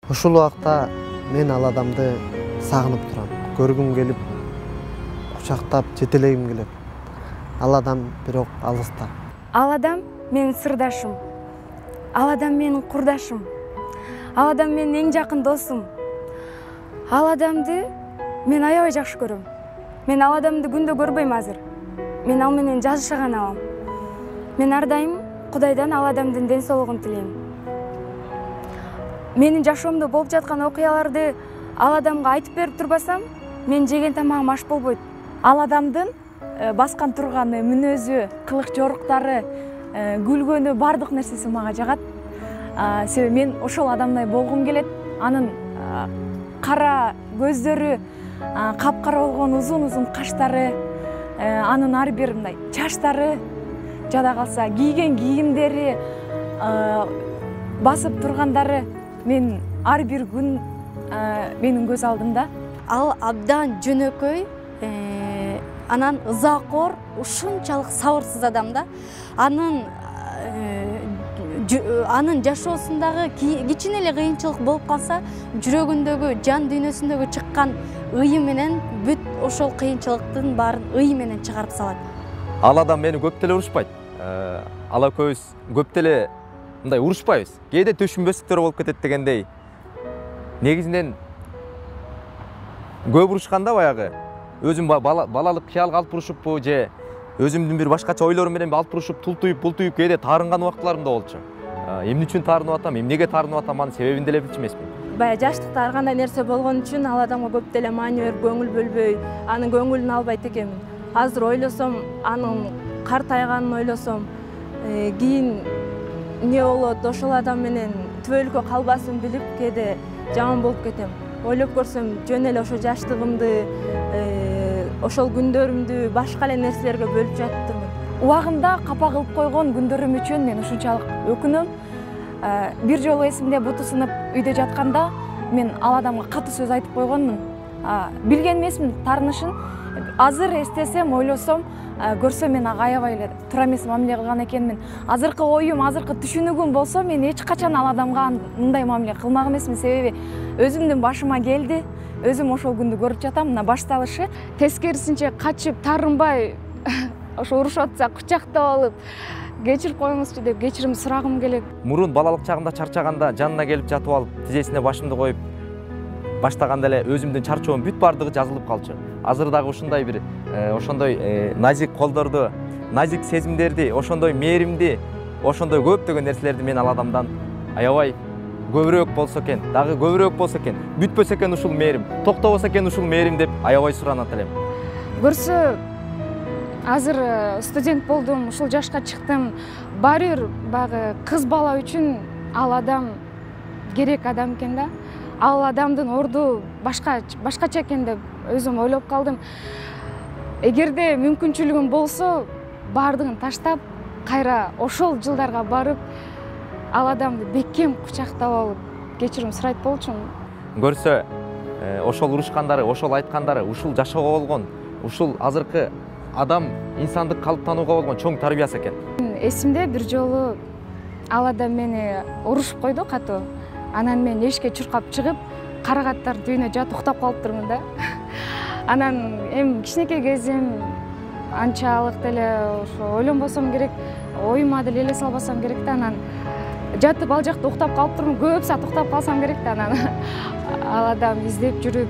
Ушул убакта мен ал адамды сагынып турам. Көргүм келип, кучактап, жетелегим келет. Ал адам бирок алыста. Ал адам менин сырдашым. Ал адам менин курдашым. Ал адам менин эң жакын досум. Ал адамды мен аябай жакшы көрөм. Мен ал адамды күндө көрбөйм азыр. Мен ал менен жазыша гана алам. Мен ар дайым Кудайдан ал адамдын ден соолугун тилейм. Менин жашоомдо болуп жаткан окуяларды ал адамга айтып берип турбасам, мен жеген тамагым аш болбойт. Ал адамдын баскан турганы, мүнөзү, кылык жоруктары, күлгөнү, бардык нерсеси мага жагат. Себеби мен ошол адамдай болгум келет. Анын кара көздөрү, капкара болгон узун каштары, анын ар бир мындай чачтары, жада калса кийген кийимдери, басып тургандары мен ар бир күн менин көз алдымда. Ал абдан жөнөкөй, анан ызакор, ушунчалык сабырсыз адам да. Анын жашоосундагы кичине эле кыйынчылык болуп калса, жүрөгүндөгү, жан дүйнөсүндөгү чыккан ый менен бүт ошол кыйынчылыктын баарын ый менен чыгарып салат. Ал адам мени көп деле урушпайт. Ал экөөбүз көп деле мындай урушпайбыз. Кээде төшүнбөстүктөр болуп кетет дегендей. Негизинен көп урушканда баягы өзүм балалык кыял калып урушуппу же өзүмдүн бир башкача ойлорум менен алып урушуп, тултуюп кээде таарынган убактыларым да болчу. Эмне үчүн таарынып атам, эмнеге таарынып атам, анын себебин деле билчү эмесмин. Бая жаштыкта ар кандай нерсе болгон үчүн ал адамга көп деле маани берип, көңүл бөлбөй, анын көңүлүн албайт экенмин. Азыр ойлосом, анын картайганын ойлосом, кийин эмне болот, ошол адам менен түбөлүккө калбасын билип, кээде жаман болуп кетем. Ойлоп көрсөм, жөн эле ошол жаштыгымды, ошол күндөрүмдү башка эле нерселерге бөлүп жатырмын. Убагында капа кылып койгон күндөрүм үчүн мен ушунчалык өкүнөм. Бир жолу эсимде буту сынып үйдө жатканда мен ал адамга катуу сөз айтып койгонмун. Билген эмесмин таарынышын. Азыр эстесем, ойлосом, көрсөм мен ага аябай эле туура эмес мамиле кылган экенмин. Азыркы оюм, азыркы түшүнүгүм болсо, мен эч качан ал адамга мындай мамиле кылмак эмесмин. Себеби өзүмдүн башыма келди. Өзүм ошол күндү көрүп жатам. Мына башталышы тескерисинче качып, тарынбай, ошо урушуп атса кучактап алып, кечирип коюңузчу деп кечирим сурагым келет. Мурун балалык чагымда чарчаганда жанына келип жатып алып, тизесине башымды коюп баштаганда эле өзүмдүн чарчоом бүт бардыгы жазылып калчу. Азыр дагы ушундай бир ошондой назик колдорду, назик сезимдерди, ошондой мээримди, ошондой көптөгөн нерселерди мен ал адамдан аябай көбүрөөк болсо экен, дагы көбүрөөк болсо экен, бүтпөсө экен ушул мээрим, токтобосо экен ушул мээрим деп аябай суранат элем. Көрсө, азыр студент болдум, ушул жашка чыктым. Баары бир баягы кыз бала үчүн ал адам керек адам экен да. Ал адамдын орду башкача экен деп өзүм ойлоп калдым. Эгерде мүмкүнчүлүгүм болсо, баардыгын таштап, кайра ошол жылдарга барып, ал адамды бекем кучактап алып, кечирим сурайт болчумун. Көрсө, ошол урушкандары, ошол айткандары, ушул жашоого болгон, ушул азыркы адам инсандык калыптанууга болгон чоң тарбиясы экен. Эсимде бир жолу ал адам мени урушуп койду катуу. Анан мен эшикке чуркап чыгып, карагаттар түбүнө жатып уктап калыптырмын да. Анан эми кичинекей кезим анчалык деле ошо ойлонбосом керек, оюма деле эле салбасам керек да. Анан жатып ал жакта уктап калыптырмын, көп саат уктап калсам керек да. Анан ал адам издеп жүрүп,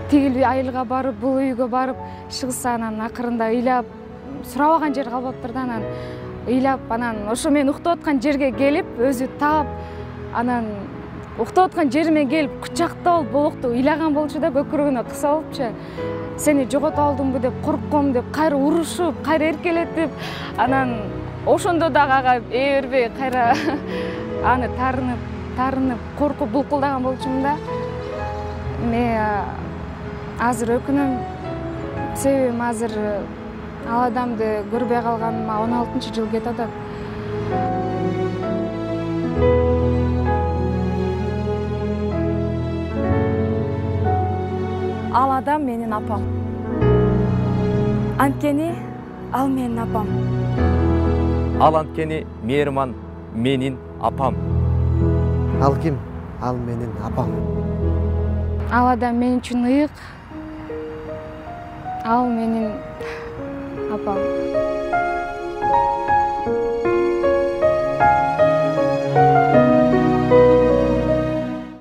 тигил айылга барып, бул үйгө барып, чыгса анан акырында ыйлап, сурабаган жери калбаптыр да. Анан ыйлап, анан ошо мен уктап аткан жерге келип, өзү таап, анан уктап аткан жериме келип, кучактап алып, болокту ыйлаган болчу да, көкүрөгүнө кыса алыпчы. Сени жогото алдымбы деп коркком деп, кайра урушуп, кайра эркелетип, анан ошондо дагы ага ээ бербей, кайра аны тарынып, коркуп булкулдаган болчумун да. Мен азыр өкүнөм, себебим азыр ал адамды көрбөй калганыма 16-жыл кетип атат. Ал адам менин апам. Анткени ал менин апам. Ал анткени мээрман менин апам. Ал ким? Ал менин апам. Ал адам мен үчүн ыйык. Ал менин апам.